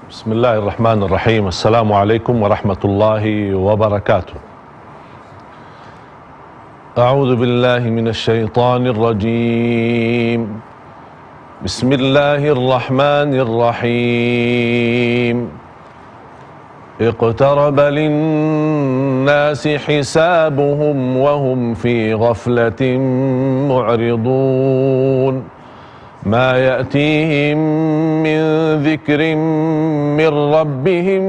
Bismillahirrahmanirrahim. Assalamualaikum warahmatullahi wabarakatuh. A'udzu billahi minasy syaithanir rajim. Bismillahirrahmanirrahim. Iqtaraba lin-nasi hisabuhum wa hum fi ghaflatin mu'ridun. ما يأتيهم من ذكر من ربهم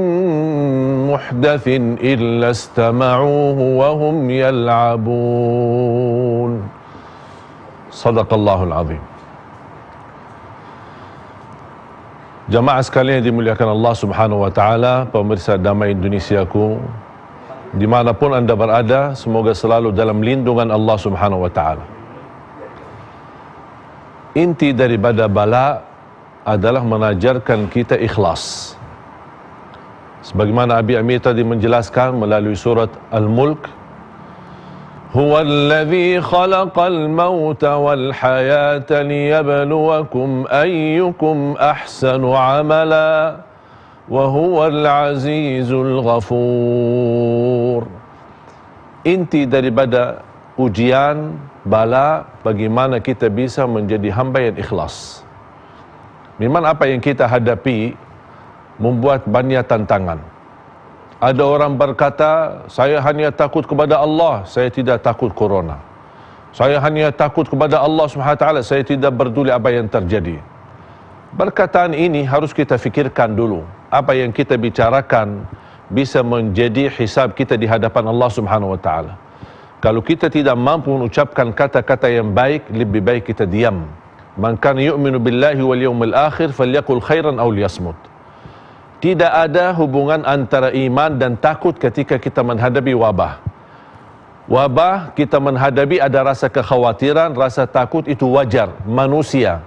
محدث إلا استمعوه وهم يلعبون. صدق الله العظيم. Jamaah sekalian yang dimuliakan Allah Subhanahu wa taala, pemirsa Damai Indonesiaku, dimanapun anda berada, semoga selalu dalam lindungan Allah Subhanahu wa taala. Inti daripada bala adalah mengajarkan kita ikhlas. Sebagaimana Abi Amir tadi menjelaskan melalui surat Al-Mulk, Huwallazi khalaqal mauta wal hayata liyabluwakum ayyukum ahsanu amala wa huwal azizul ghafur. Inti daripada ujian, bala, bagaimana kita bisa menjadi hamba yang ikhlas. Memang apa yang kita hadapi membuat banyak tantangan. Ada orang berkata, saya hanya takut kepada Allah, saya tidak takut corona. Saya hanya takut kepada Allah SWT, saya tidak peduli apa yang terjadi. Perkataan ini harus kita fikirkan dulu. Apa yang kita bicarakan bisa menjadi hisab kita di hadapan Allah SWT. Kalau kita tidak mampu mengucapkan kata-kata yang baik, lebih baik kita diam. Man kana yu'minu billahi wal yawmil akhir falyaqul khairan aw liyasmut. Tidak ada hubungan antara iman dan takut ketika kita menghadapi wabah. Wabah kita menghadapi ada rasa kekhawatiran, rasa takut, itu wajar, manusia.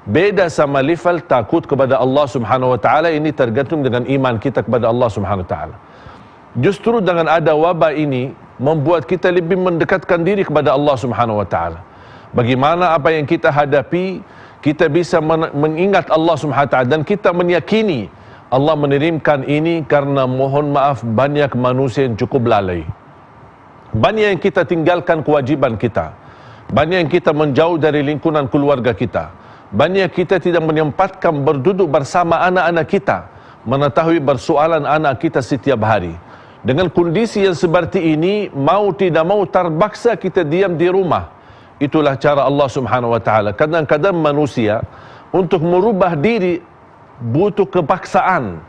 Beda sama level takut kepada Allah Subhanahu wa taala, ini tergantung dengan iman kita kepada Allah Subhanahu wa taala. Justru dengan ada wabah ini membuat kita lebih mendekatkan diri kepada Allah Subhanahu wa taala. Bagaimana apa yang kita hadapi, kita bisa mengingat Allah Subhanahu wa taala dan kita meyakini Allah mengirimkan ini karena mohon maaf banyak manusia yang cukup lalai. Banyak yang kita tinggalkan kewajiban kita. Banyak yang kita menjauh dari lingkungan keluarga kita. Banyak kita tidak menyempatkan berduduk bersama anak-anak kita, mengetahui persoalan anak kita setiap hari. Dengan kondisi yang seperti ini, mau tidak mau terpaksa kita diam di rumah. Itulah cara Allah Subhanahu wa taala. Kadang-kadang manusia untuk merubah diri butuh kepaksaan.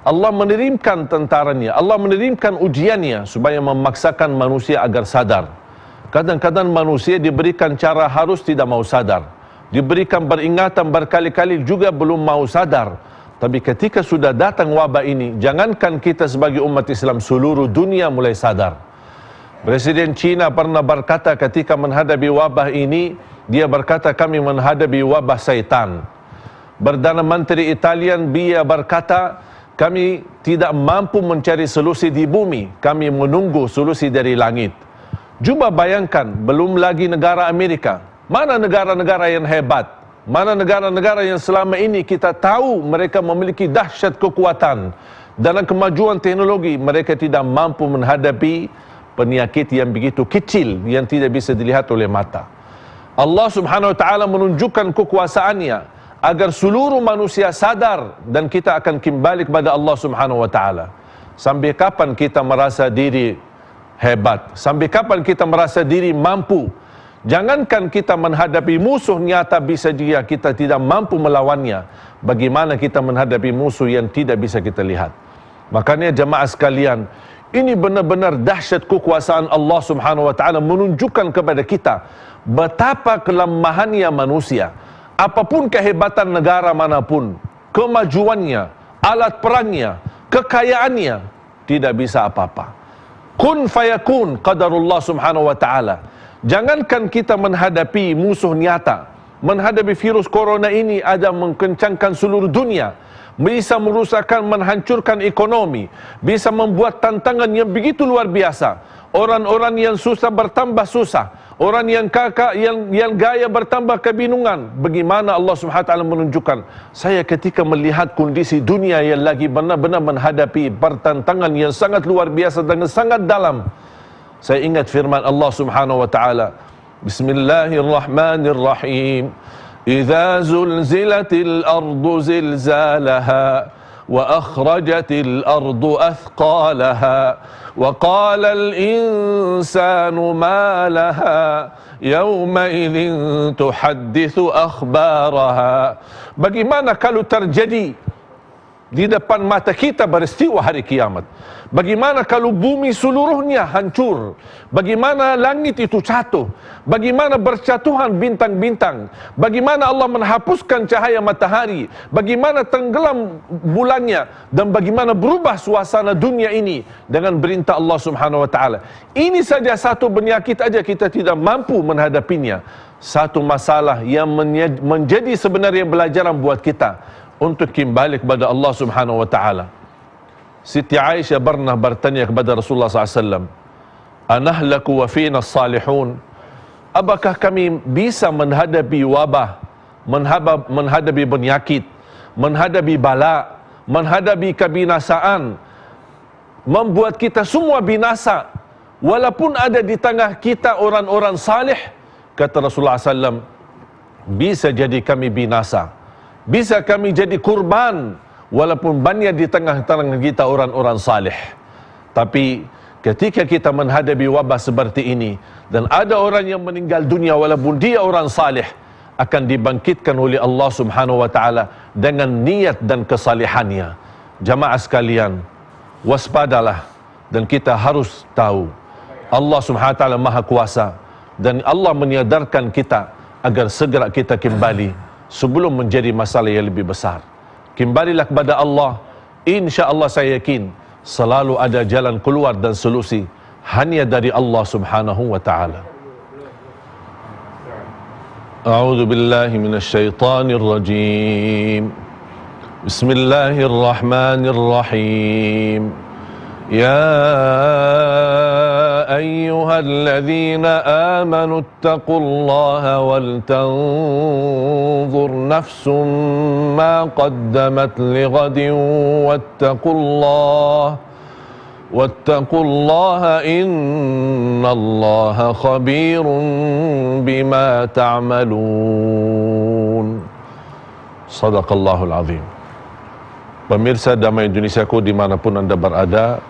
Allah mengirimkan tentaranya, Allah mengirimkan ujiannya supaya memaksakan manusia agar sadar. Kadang-kadang manusia diberikan cara harus tidak mau sadar. Diberikan peringatan berkali-kali juga belum mau sadar. Tapi ketika sudah datang wabah ini, jangankan kita sebagai umat Islam, seluruh dunia mulai sadar. Presiden China pernah berkata ketika menghadapi wabah ini, dia berkata kami menghadapi wabah syaitan. Perdana Menteri Italian dia berkata, kami tidak mampu mencari solusi di bumi, kami menunggu solusi dari langit. Cuba bayangkan, belum lagi negara Amerika. Mana negara-negara yang hebat? Mana negara-negara yang selama ini kita tahu mereka memiliki dahsyat kekuatan dalam kemajuan teknologi, mereka tidak mampu menghadapi penyakit yang begitu kecil yang tidak bisa dilihat oleh mata. Allah Subhanahu wa taala menunjukkan kekuasaannya agar seluruh manusia sadar dan kita akan kembali kepada Allah Subhanahu wa taala. Sampai kapan kita merasa diri hebat? Sampai kapan kita merasa diri mampu? Jangankan kita menghadapi musuh nyata bisa juga kita tidak mampu melawannya. Bagaimana kita menghadapi musuh yang tidak bisa kita lihat? Makanya jemaah sekalian, ini benar-benar dahsyat kekuasaan Allah Subhanahu wa taala menunjukkan kepada kita betapa kelemahannya manusia. Apapun kehebatan negara manapun, kemajuannya, alat perangnya, kekayaannya, tidak bisa apa-apa. Kun fayakun qadarullah Subhanahu wa taala. Jangankan kita menghadapi musuh nyata, menghadapi virus corona ini ada mengkencangkan seluruh dunia, bisa merusakkan, menghancurkan ekonomi, bisa membuat tantangan yang begitu luar biasa. Orang-orang yang susah bertambah susah, orang yang kakak yang gaya bertambah kebingungan. Bagaimana Allah Subhanahu wa taala menunjukkan, saya ketika melihat kondisi dunia yang lagi benar-benar menghadapi pertentangan yang sangat luar biasa dan sangat dalam, saya ingat firman Allah Subhanahu wa taala, Bismillahirrahmanirrahim. Idza zulzilatil ardu zilzalaha wa akhrajatil ardu athqalaha wa qala al insanu ma laha yawma idzin tuhadditsu akhbaraha. Bagaimana kalau terjadi di depan mata kita peristiwa hari kiamat? Bagaimana kalau bumi seluruhnya hancur? Bagaimana langit itu jatuh? Bagaimana berjatuhan bintang-bintang? Bagaimana Allah menghapuskan cahaya matahari? Bagaimana tenggelam bulannya? Dan bagaimana berubah suasana dunia ini dengan perintah Allah Subhanahu wa taala? Ini saja satu penyakit aja kita tidak mampu menghadapinya. Satu masalah yang menjadi sebenarnya pelajaran buat kita untuk kembali kepada Allah Subhanahu wa taala. Siti Aisyah pernah bertanya kepada Rasulullah SAW, anahlaku wa fina salihun? Apakah kami bisa menghadapi wabah, menghadapi penyakit, menghadapi bala, menghadapi kebinasaan, membuat kita semua binasa, walaupun ada di tengah kita orang-orang salih? Kata Rasulullah SAW, bisa jadi kami binasa, bisa kami jadi kurban, walaupun banyak di tengah-tengah kita orang-orang salih. Tapi ketika kita menghadapi wabah seperti ini dan ada orang yang meninggal dunia walaupun dia orang salih, akan dibangkitkan oleh Allah Subhanahu wa taala dengan niat dan kesalihannya. Jamaah sekalian, waspadalah, dan kita harus tahu Allah Subhanahu wa taala Maha Kuasa, dan Allah menyadarkan kita agar segera kita kembali sebelum menjadi masalah yang lebih besar. Kembalilah kepada Allah. InsyaAllah saya yakin selalu ada jalan keluar dan solusi hanya dari Allah Subhanahu wa ta'ala. A'udzu billahi minasyaitonir rajim. Bismillahirrahmanirrahim. Ya ayyuhalladzina amanu ittaqullaha wal tanzur nafsum ma qaddamat lighadin wattaqullaha innallaha khabirun bima ta'malun. Sadaqallahul azim. Pemirsa Damai Indonesiaku dimanapun anda berada,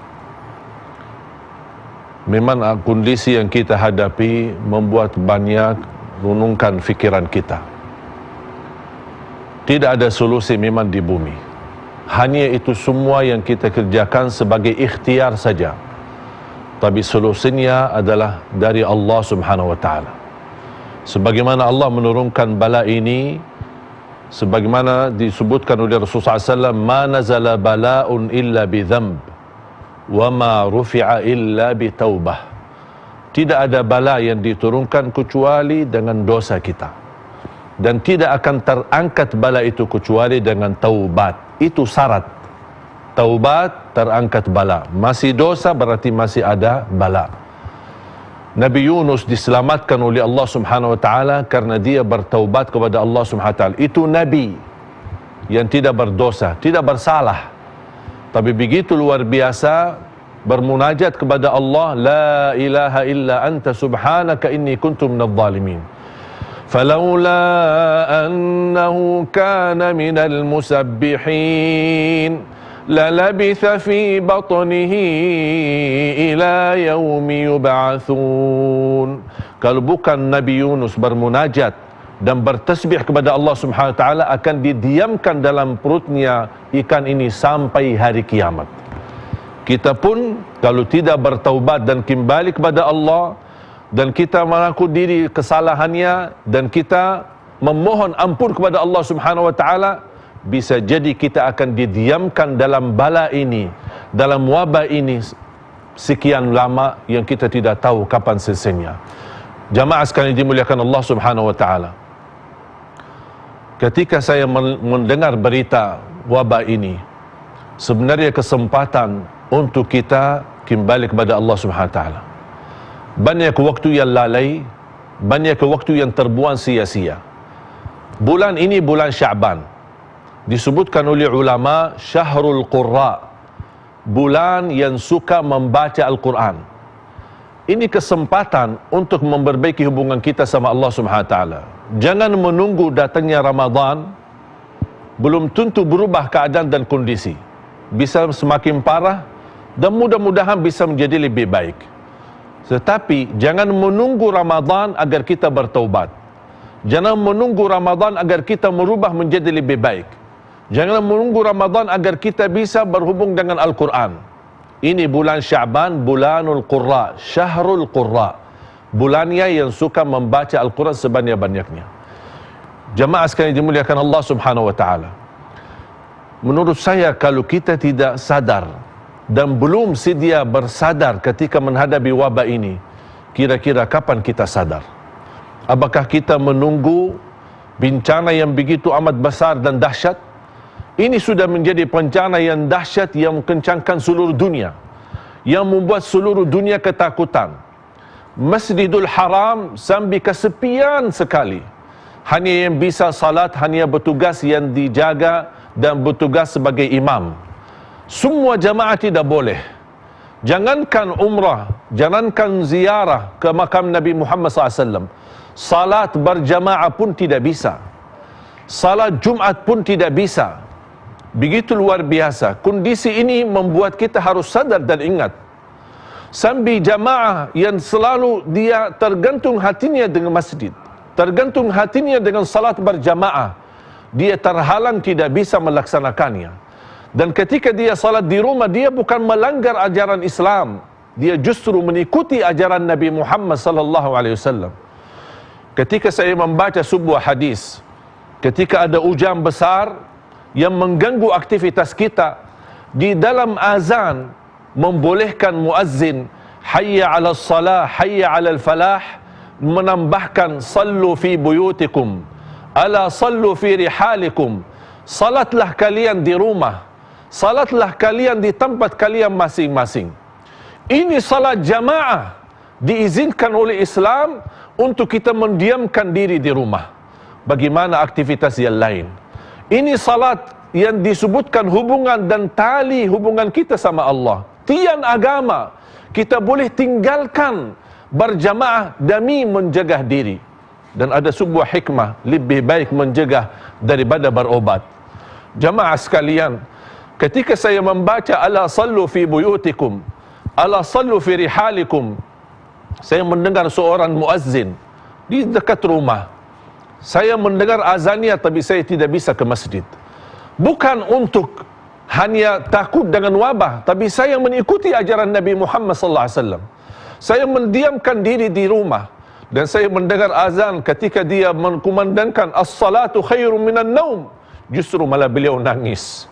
memang kondisi yang kita hadapi membuat banyak renungkan fikiran kita. Tidak ada solusi memang di bumi. Hanya itu semua yang kita kerjakan sebagai ikhtiar saja. Tapi solusinya adalah dari Allah Subhanahu wa taala. Sebagaimana Allah menurunkan bala ini, sebagaimana disebutkan oleh Rasulullah SAW, ma nazala bala'un illa bi dhanb wa ma rufi'a illa bi taubah. Tidak ada bala yang diturunkan kecuali dengan dosa kita, dan tidak akan terangkat bala itu kecuali dengan taubat. Itu syarat. Taubat, terangkat bala. Masih dosa berarti masih ada bala. Nabi Yunus diselamatkan oleh Allah Subhanahu wa taala karena dia bertaubat kepada Allah Subhanahu wa taala. Itu nabi yang tidak berdosa, tidak bersalah, tapi begitu luar biasa bermunajat kepada Allah, la ilaha illa anta subhanaka inni kuntu minadh dhalimin. Falaula annahu kana minal musabbihin lalabitha fi batnihi ila yaumi yub'atsun. Kalau bukan Nabi Yunus bermunajat dan bertasbih kepada Allah Subhanahu wa taala, akan didiamkan dalam perutnya ikan ini sampai hari kiamat. Kita pun kalau tidak bertaubat dan kembali kepada Allah, dan kita mengaku diri kesalahannya, dan kita memohon ampun kepada Allah Subhanahu wa taala, bisa jadi kita akan didiamkan dalam bala ini, dalam wabah ini sekian lama yang kita tidak tahu kapan selesainya. Jamaah sekalian dimuliakan Allah Subhanahu wa taala, ketika saya mendengar berita wabah ini, sebenarnya kesempatan untuk kita kembali kepada Allah Subhanahu Wa Taala. Banyak waktu yang lalai, banyak waktu yang terbuang sia-sia. Bulan ini bulan Sya'ban, disebutkan oleh ulama Syahrul Qurra, bulan yang suka membaca Al-Quran. Ini kesempatan untuk memperbaiki hubungan kita sama Allah Subhanahu Wa Taala. Jangan menunggu datangnya Ramadan, belum tentu berubah keadaan dan kondisi. Bisa semakin parah dan mudah-mudahan bisa menjadi lebih baik. Tetapi jangan menunggu Ramadan agar kita bertaubat. Jangan menunggu Ramadan agar kita merubah menjadi lebih baik. Jangan menunggu Ramadan agar kita bisa berhubung dengan Al-Quran. Ini bulan Sya'ban, bulanul Qurra, Syahrul Qurra, bulannya yang suka membaca Al-Quran sebanyak-banyaknya. Jamaah sekalian dimuliakan Allah Subhanahu Wa Taala, menurut saya kalau kita tidak sadar dan belum sedia bersadar ketika menghadapi wabah ini, kira-kira kapan kita sadar? Apakah kita menunggu bencana yang begitu amat besar dan dahsyat? Ini sudah menjadi bencana yang dahsyat yang mengencangkan seluruh dunia, yang membuat seluruh dunia ketakutan. Masjidul Haram sampai kesepian sekali. Hanya yang bisa salat, hanya bertugas yang dijaga dan bertugas sebagai imam. Semua jamaah tidak boleh. Jangankan umrah, jangankan ziarah ke makam Nabi Muhammad SAW, salat berjamaah pun tidak bisa. Salat Jumat pun tidak bisa. Begitu luar biasa. Kondisi ini membuat kita harus sadar dan ingat. Sambil jamaah yang selalu dia tergantung hatinya dengan masjid, tergantung hatinya dengan salat berjamaah, dia terhalang tidak bisa melaksanakannya. Dan ketika dia salat di rumah, dia bukan melanggar ajaran Islam, dia justru mengikuti ajaran Nabi Muhammad sallallahu alaihi wasallam. Ketika saya membaca sebuah hadis, ketika ada hujan besar yang mengganggu aktivitas kita, di dalam azan membolehkan muazzin hayya 'alas salah, hayya 'alal falah, menambahkan sallu fi buyutikum, ala sallu fi rihalikum, salatlah kalian di rumah, salatlah kalian di tempat kalian masing-masing. Ini salat jamaah diizinkan oleh Islam untuk kita mendiamkan diri di rumah. Bagaimana aktivitas yang lain? Ini salat yang disebutkan hubungan dan tali hubungan kita sama Allah. Tiang agama kita boleh tinggalkan berjamaah demi menjaga diri. Dan ada sebuah hikmah, lebih baik menjaga daripada berobat. Jamaah sekalian, ketika saya membaca ala sallu fi buyutikum, ala sallu fi rihalikum, saya mendengar seorang muazzin di dekat rumah. Saya mendengar azannya tapi saya tidak bisa ke masjid. Bukan untuk hanya takut dengan wabah, tapi saya mengikuti ajaran Nabi Muhammad sallallahu alaihi wasallam. Saya mendiamkan diri di rumah dan saya mendengar azan ketika dia mengkumandangkan as-salatu khairum minan naum, justru malah beliau nangis.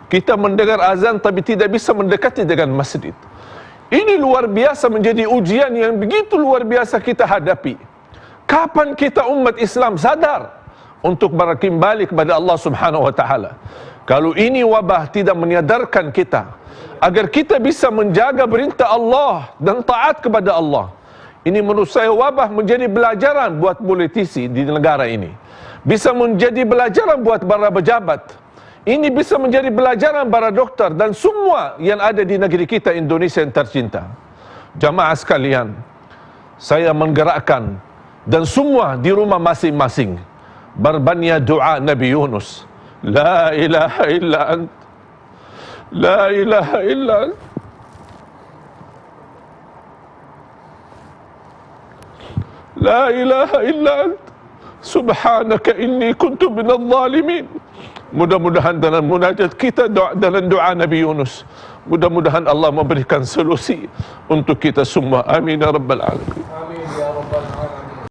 Kita mendengar azan tapi tidak bisa mendekati dengan masjid. Ini luar biasa, menjadi ujian yang begitu luar biasa kita hadapi. Kapan kita umat Islam sadar untuk berkembali kepada Allah Subhanahu Wa Taala? Kalau ini wabah tidak menyadarkan kita agar kita bisa menjaga perintah Allah dan taat kepada Allah, ini menurut saya wabah menjadi pelajaran buat politisi di negara ini, bisa menjadi pelajaran buat para pejabat, ini bisa menjadi pelajaran para dokter dan semua yang ada di negeri kita Indonesia yang tercinta. Jamaah sekalian, saya menggerakkan dan semua di rumah masing-masing berbanyak doa Nabi Yunus. La ilaha illa ant, la ilaha illa ant, la ilaha illa ant, subhanaka inni kuntu minadh dhalimin. Mudah-mudahan dalam munajat kita, dalam doa Nabi Yunus, mudah-mudahan Allah memberikan solusi untuk kita semua. Amin ya rabbal alamin.